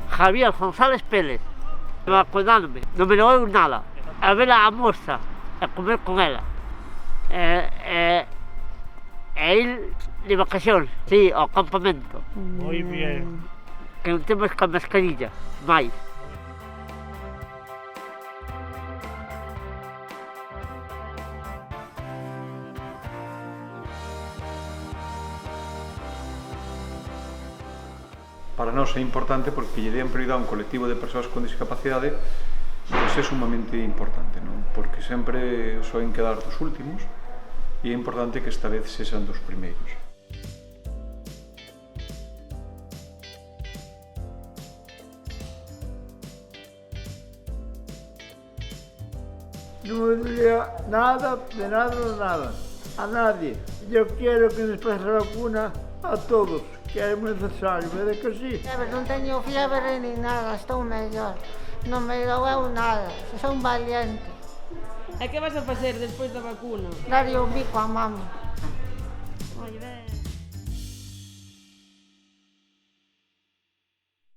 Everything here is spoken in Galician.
Javier González Pérez, vacunándome, non me levou nada. A ver a moza, a comer con ela. E ir de vacacións, sí, ao campamento. Moi bien. Que non temos ca mascarilla, máis. Para nós é importante porque lle den prioridade a un colectivo de persoas con discapacidade, pois é sumamente importante, non? Porque sempre soen quedar dos últimos e é importante que esta vez sexan dos primeiros. No me diría nada, de nada, a nadie. Yo quiero que nos pase la vacuna a todos, que é moi necesario, verdad que sí? Non teño fiebre ni nada, estou mellor. Non me doeu nada, son valiente. E que vas a facer despois da vacuna? Darlle un bico a mama. Moi ben.